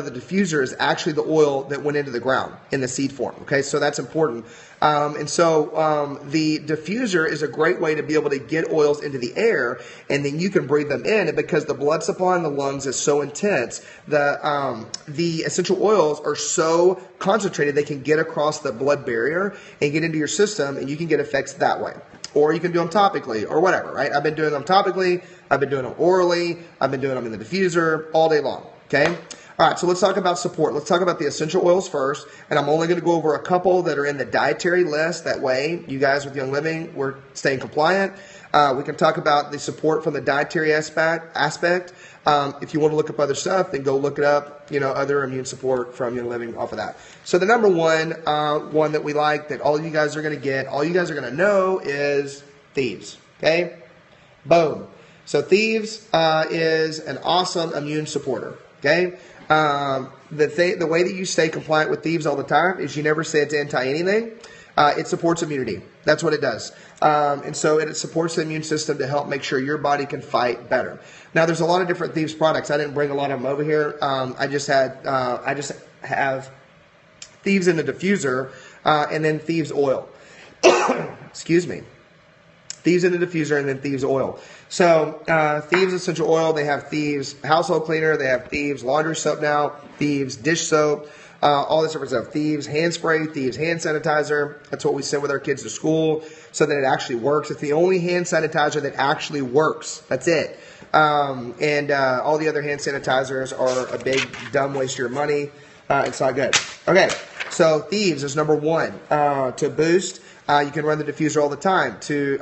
the diffuser is actually the oil that went into the ground in the seed form. Okay, so that's important. The diffuser is a great way to be able to get oils into the air, and then you can breathe them in. And because the blood supply in the lungs is so intense, the essential oils are so concentrated they can get across the blood barrier and get into your system, and you can get effects that way. Or you can do them topically or whatever, right? I've been doing them topically, I've been doing them orally, I've been doing them in the diffuser all day long, okay? All right, so let's talk about support. Let's talk about the essential oils first, and I'm only going to go over a couple that are in the dietary list. That way, you guys with Young Living, we're staying compliant. We can talk about the support from the dietary aspect. If you want to look up other stuff, then go look it up, other immune support from Young Living off of that. So the number one that we like that all you guys are going to get, all you guys are going to know is Thieves, okay? Boom. So Thieves is an awesome immune supporter, okay? The way that you stay compliant with Thieves all the time is you never say it's anti-anything. It supports immunity. That's what it does. And so it supports the immune system to help make sure your body can fight better. Now, there's a lot of different Thieves products. I didn't bring a lot of them over here. I just have Thieves in the diffuser and then Thieves oil. Excuse me. Thieves in the diffuser and then Thieves oil. So Thieves essential oil, they have Thieves household cleaner, they have Thieves laundry soap now, Thieves dish soap, all this different stuff. Thieves hand spray, Thieves hand sanitizer. That's what we send with our kids to school so that it actually works. It's the only hand sanitizer that actually works. That's it. And all the other hand sanitizers are a big dumb waste of your money. It's not good. Okay, so Thieves is number one to boost. You can run the diffuser all the time to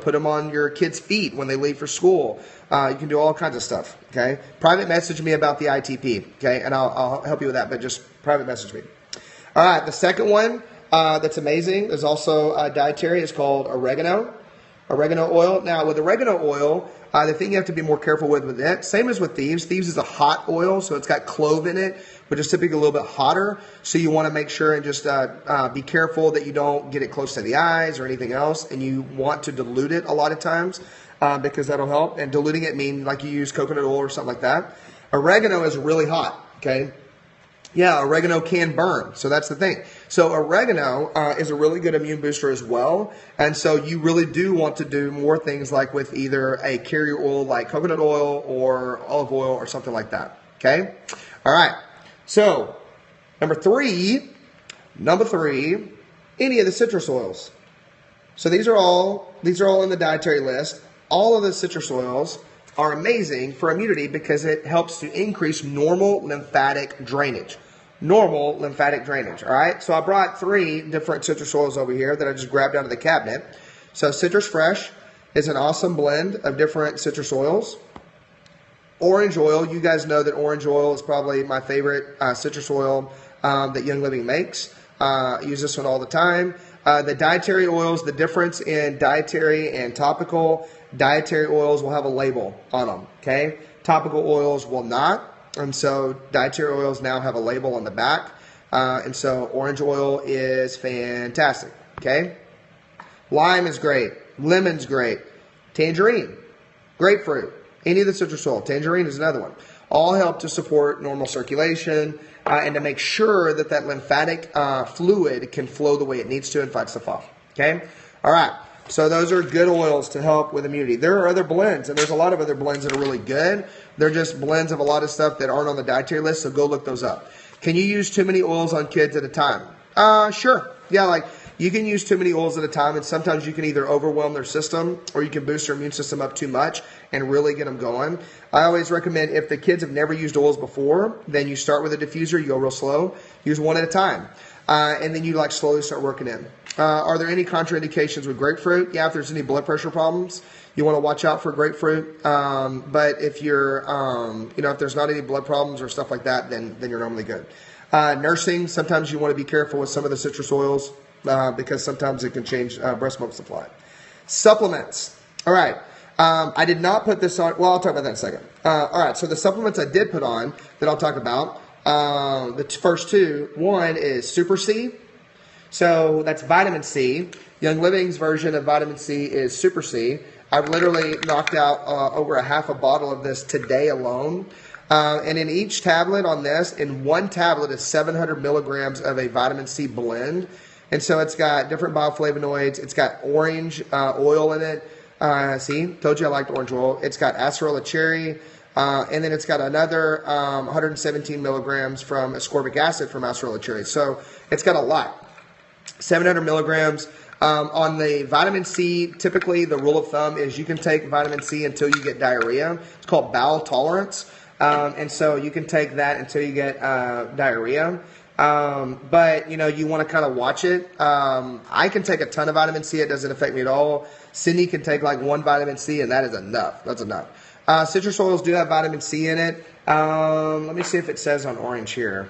put them on your kids' feet when they leave for school. You can do all kinds of stuff. Okay, private message me about the ITP. Okay, and I'll help you with that, but just private message me. All right, the second one that's amazing. There's also dietary. It's called oregano oil. Now with oregano oil, the thing you have to be more careful with it, same as with Thieves. Thieves is a hot oil, so it's got clove in it, which is typically a little bit hotter. So you want to make sure and just be careful that you don't get it close to the eyes or anything else. And you want to dilute it a lot of times because that'll help. And diluting it means like you use coconut oil or something like that. Oregano is really hot, okay? Yeah, oregano can burn, so that's the thing. So oregano is a really good immune booster as well, and so you really do want to do more things like with either a carrier oil like coconut oil or olive oil or something like that, okay? All right, so number three, any of the citrus oils. So these are all in the dietary list. All of the citrus oils are amazing for immunity because it helps to increase normal lymphatic drainage. All right? So I brought 3 different citrus oils over here that I just grabbed out of the cabinet. So Citrus Fresh is an awesome blend of different citrus oils. Orange oil, you guys know that orange oil is probably my favorite citrus oil that Young Living makes. I use this one all the time. The dietary oils, the difference in dietary and topical, dietary oils will have a label on them, okay? Topical oils will not, and so dietary oils now have a label on the back, and so orange oil is fantastic, okay? Lime is great. Lemon's great. Tangerine, grapefruit, any of the citrus oil. Tangerine is another one. All help to support normal circulation and to make sure that that lymphatic fluid can flow the way it needs to and fight stuff off, okay? All right. So those are good oils to help with immunity. There are other blends, and there's a lot of other blends that are really good. They're just blends of a lot of stuff that aren't on the dietary list, so go look those up. Can you use too many oils on kids at a time? Sure. Yeah, like you can use too many oils at a time, and sometimes you can either overwhelm their system or you can boost their immune system up too much and really get them going. I always recommend, if the kids have never used oils before, then you start with a diffuser, you go real slow, use one at a time, and then you like slowly start working in. Are there any contraindications with grapefruit? Yeah, if there's any blood pressure problems, you want to watch out for grapefruit. But if you're, if there's not any blood problems or stuff like that, then you're normally good. Nursing, sometimes you want to be careful with some of the citrus oils because sometimes it can change breast milk supply. Supplements. All right. I did not put this on. Well, I'll talk about that in a second. All right. So the supplements I did put on that I'll talk about, the first two. One is Super C. So that's vitamin C. Young Living's version of vitamin C is Super C. I've literally knocked out over a half a bottle of this today alone. And in each tablet on this, in one tablet is 700 milligrams of a vitamin C blend. And so it's got different bioflavonoids. It's got orange oil in it. See, told you I liked orange oil. It's got acerola cherry. And then it's got another 117 milligrams from ascorbic acid from acerola cherry. So it's got a lot. 700 milligrams. On the vitamin C, typically the rule of thumb is you can take vitamin C until you get diarrhea. It's called bowel tolerance. And so you can take that until you get diarrhea. But, you want to kind of watch it. I can take a ton of vitamin C. It doesn't affect me at all. Cindy can take like one vitamin C, and that is enough. That's enough. Citrus oils do have vitamin C in it. Let me see if it says on orange here.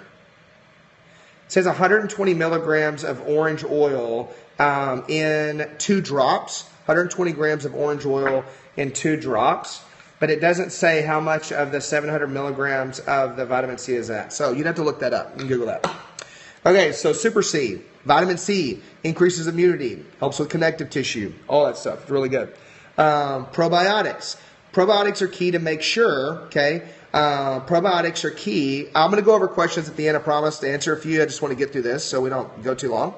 It says 120 milligrams of orange oil in 2 drops. 120 grams of orange oil in 2 drops. But it doesn't say how much of the 700 milligrams of the vitamin C is that. So you'd have to look that up. You can Google that. Okay, so Super C. Vitamin C increases immunity, helps with connective tissue, all that stuff. It's really good. Probiotics. Probiotics are key to make sure, okay? Probiotics are key. I'm going to go over questions at the end, I promise, to answer a few. I just want to get through this so we don't go too long.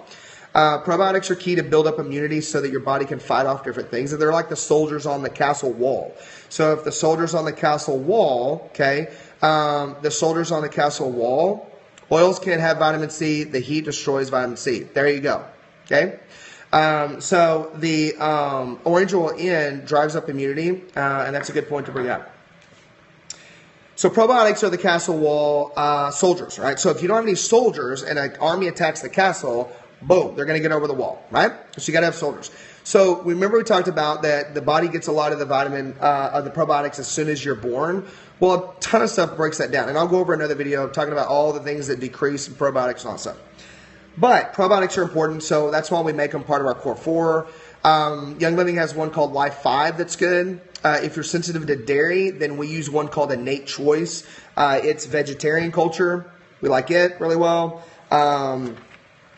Probiotics are key to build up immunity so that your body can fight off different things. And they're like the soldiers on the castle wall. So if the soldiers on the castle wall, okay, the soldiers on the castle wall, oils can't have vitamin C. The heat destroys vitamin C. There you go. Okay. So the orange oil in drives up immunity, and that's a good point to bring up. So probiotics are the castle wall soldiers, right? So if you don't have any soldiers and an army attacks the castle, boom, they're going to get over the wall, right? So you got to have soldiers. So remember we talked about that the body gets a lot of the vitamin, of the probiotics as soon as you're born. Well, a ton of stuff breaks that down. And I'll go over another video talking about all the things that decrease in probiotics and all that stuff. But probiotics are important, so that's why we make them part of our core 4. Young Living has one called Life 5 that's good. If you're sensitive to dairy, then we use one called Innate Choice. It's vegetarian culture. We like it really well.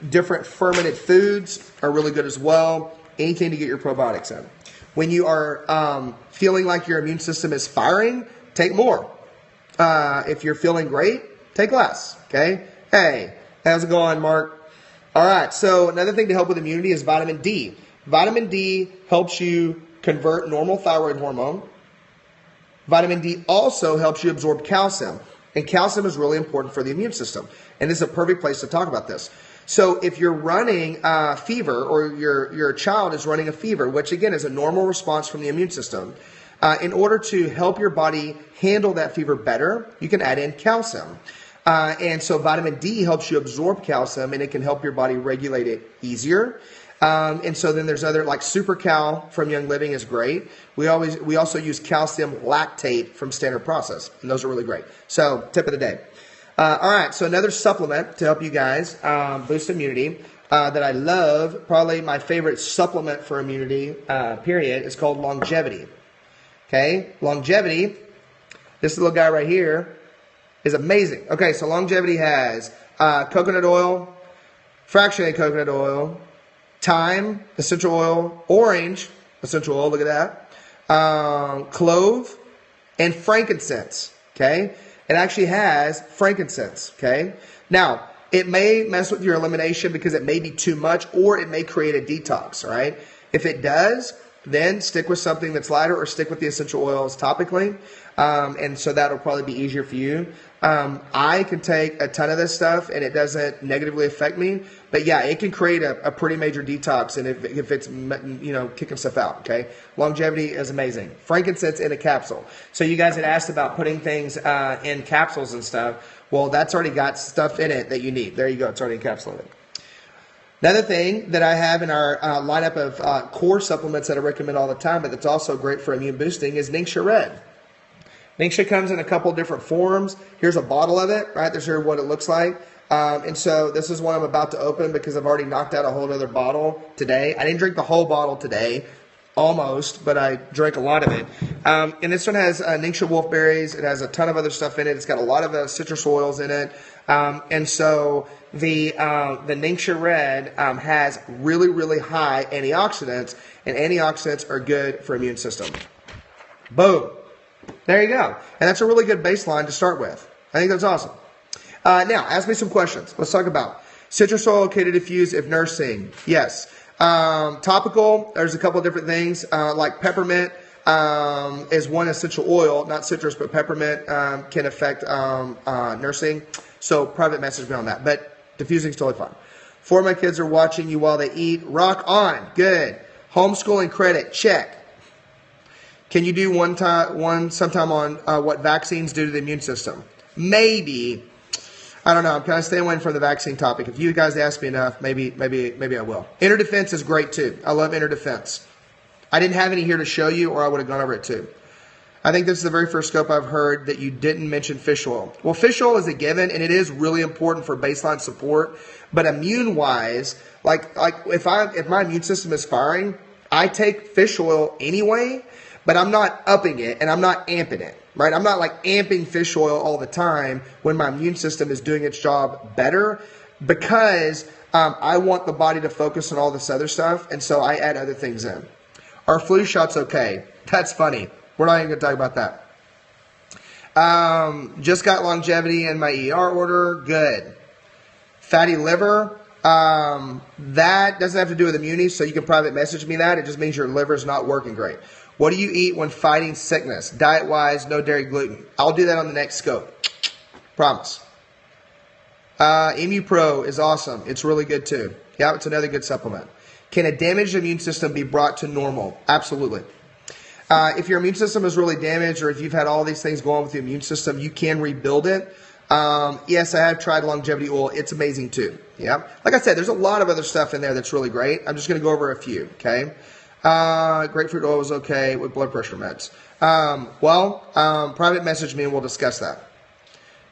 Different fermented foods are really good as well. Anything to get your probiotics in. When you are feeling like your immune system is firing, take more. If you're feeling great, take less. Okay? Hey, how's it going, Mark? All right, so another thing to help with immunity is vitamin D. Vitamin D helps you convert normal thyroid hormone. Vitamin D also helps you absorb calcium. And calcium is really important for the immune system. And this is a perfect place to talk about this. So if you're running a fever, or your child is running a fever, which again is a normal response from the immune system, in order to help your body handle that fever better, you can add in calcium. And so vitamin D helps you absorb calcium, and it can help your body regulate it easier. And so then there's other, like Super Cal from Young Living is great. We also use calcium lactate from Standard Process, and those are really great. So tip of the day. All right, so another supplement to help you guys boost immunity that I love, probably my favorite supplement for immunity, period, is called Longevity. Okay, Longevity, this little guy right here, is amazing. Okay, so Longevity has coconut oil, fractionated coconut oil, thyme, essential oil, orange, essential oil, look at that, clove, and frankincense, okay? It actually has frankincense, okay? Now, it may mess with your elimination because it may be too much, or it may create a detox, right? If it does, then stick with something that's lighter or stick with the essential oils topically. And so that'll probably be easier for you. I can take a ton of this stuff and it doesn't negatively affect me. But yeah, it can create a pretty major detox, and if it's, kicking stuff out, okay? Longevity is amazing. Frankincense in a capsule. So you guys had asked about putting things in capsules and stuff. Well, that's already got stuff in it that you need. There you go. It's already encapsulated. Another thing that I have in our lineup of core supplements that I recommend all the time, but that's also great for immune boosting, is Ningxia Red. Ningxia comes in a couple different forms. Here's a bottle of it, right? There's here what it looks like. And so this is one I'm about to open because I've already knocked out a whole other bottle today. I didn't drink the whole bottle today, almost, but I drank a lot of it. And this one has Ningxia wolfberries. It has a ton of other stuff in it. It's got a lot of citrus oils in it. And so the Ningxia Red has really, really high antioxidants, and antioxidants are good for immune system. Boom. There you go. And that's a really good baseline to start with. I think that's awesome. Now, ask me some questions. Let's talk about citrus oil, okay to diffuse if nursing. Yes. Topical, there's a couple of different things, like peppermint is one essential oil, not citrus, but peppermint can affect nursing. So private message me on that. But diffusing is totally fine. 4 of my kids are watching you while they eat. Rock on. Good. Homeschooling credit. Check. Can you do one sometime on what vaccines do to the immune system? Maybe. I don't know. I'm kind of staying away from the vaccine topic. If you guys ask me enough, maybe I will. Inner defense is great too. I love inner defense. I didn't have any here to show you, or I would have gone over it too. I think this is the very first scope I've heard that you didn't mention fish oil. Well, fish oil is a given, and it is really important for baseline support. But immune-wise, like if my immune system is firing, I take fish oil anyway. But I'm not upping it, and I'm not amping it, right? I'm not like amping fish oil all the time when my immune system is doing its job better, because I want the body to focus on all this other stuff, and so I add other things in. Are flu shots okay? That's funny. We're not even going to talk about that. Just got longevity in my ER order. Good. Fatty liver. That doesn't have to do with immunity, so you can private message me that. It just means your liver is not working great. What do you eat when fighting sickness? Diet-wise, no dairy, gluten. I'll do that on the next scope. Promise. Emu Pro is awesome. It's really good too. Yeah, it's another good supplement. Can a damaged immune system be brought to normal? Absolutely. If your immune system is really damaged, or if you've had all these things go on with the immune system, you can rebuild it. Yes, I have tried longevity oil. It's amazing too. Yeah. Like I said, there's a lot of other stuff in there that's really great. I'm just going to go over a few. Okay. Grapefruit oil is okay with blood pressure meds. Private message me and we'll discuss that.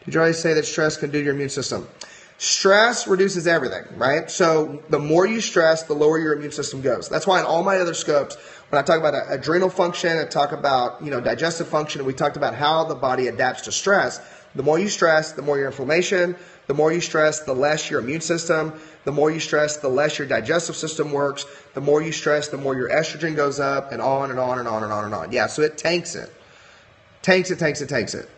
Did you always say that stress can do to your immune system? Stress reduces everything, right? So the more you stress, the lower your immune system goes. That's why in all my other scopes, when I talk about adrenal function, I talk about, digestive function, and we talked about how the body adapts to stress. The more you stress, the more your inflammation. The more you stress, the less your immune system. The more you stress, the less your digestive system works. The more you stress, the more your estrogen goes up, and on and on and on and on and on. Yeah, so it tanks it. Tanks it.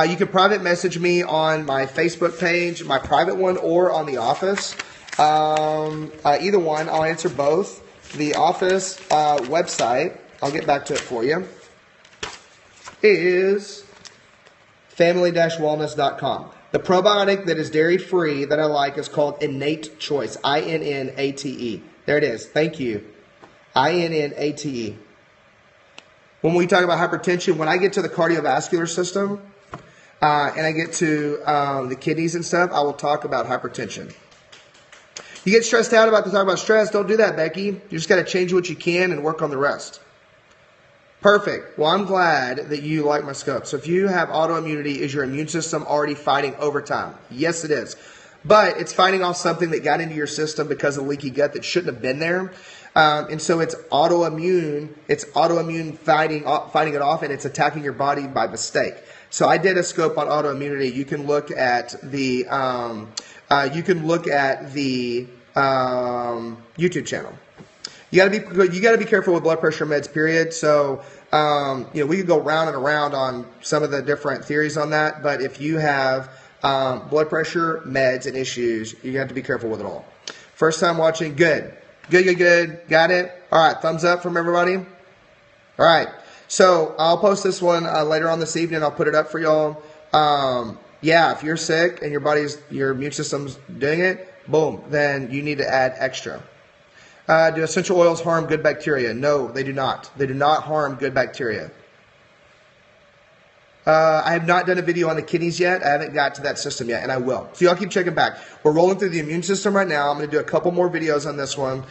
You can private message me on my Facebook page, my private one, or on the office. Either one, I'll answer both. The office website, I'll get back to it for you, is family-wellness.com. The probiotic that is dairy-free that I like is called Innate Choice, INNATE. There it is. Thank you. INNATE. When we talk about hypertension, when I get to the cardiovascular system and I get to the kidneys and stuff, I will talk about hypertension. You get stressed out about talking about stress, don't do that, Becky. You just got to change what you can and work on the rest. Perfect. Well, I'm glad that you like my scope. So if you have autoimmunity, is your immune system already fighting overtime? Yes, it is. But it's fighting off something that got into your system because of leaky gut that shouldn't have been there. And so it's autoimmune. It's autoimmune fighting it off, and it's attacking your body by mistake. So I did a scope on autoimmunity. You can look at the YouTube channel. You got to be careful with blood pressure meds, period. So, we could go round and around on some of the different theories on that. But if you have blood pressure meds and issues, you have to be careful with it all. First time watching, good. Good, good, good. Got it? All right, thumbs up from everybody. All right, so I'll post this one later on this evening. I'll put it up for y'all. Yeah, if you're sick and your immune system's doing it, boom, then you need to add extra. Do essential oils harm good bacteria? No, they do not. They do not harm good bacteria. I have not done a video on the kidneys yet. I haven't got to that system yet, and I will. So y'all keep checking back. We're rolling through the immune system right now. I'm going to do a couple more videos on this one.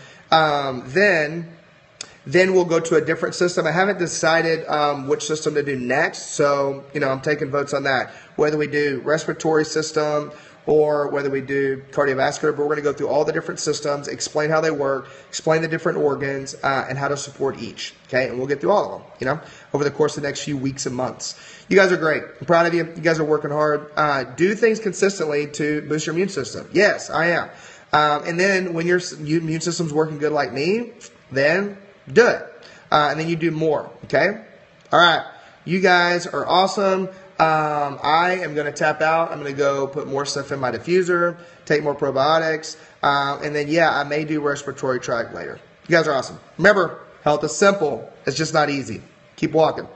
Then we'll go to a different system. I haven't decided which system to do next, so I'm taking votes on that. Whether we do respiratory system or whether we do cardiovascular, but we're going to go through all the different systems, explain how they work, explain the different organs, and how to support each. Okay, and we'll get through all of them, over the course of the next few weeks and months. You guys are great. I'm proud of you. You guys are working hard. Do things consistently to boost your immune system. Yes, I am. And then when your immune system's working good like me, then do it. And then you do more. Okay? All right. You guys are awesome. I am going to tap out. I'm going to go put more stuff in my diffuser, take more probiotics, and then, I may do respiratory tract later. You guys are awesome. Remember, health is simple. It's just not easy. Keep walking.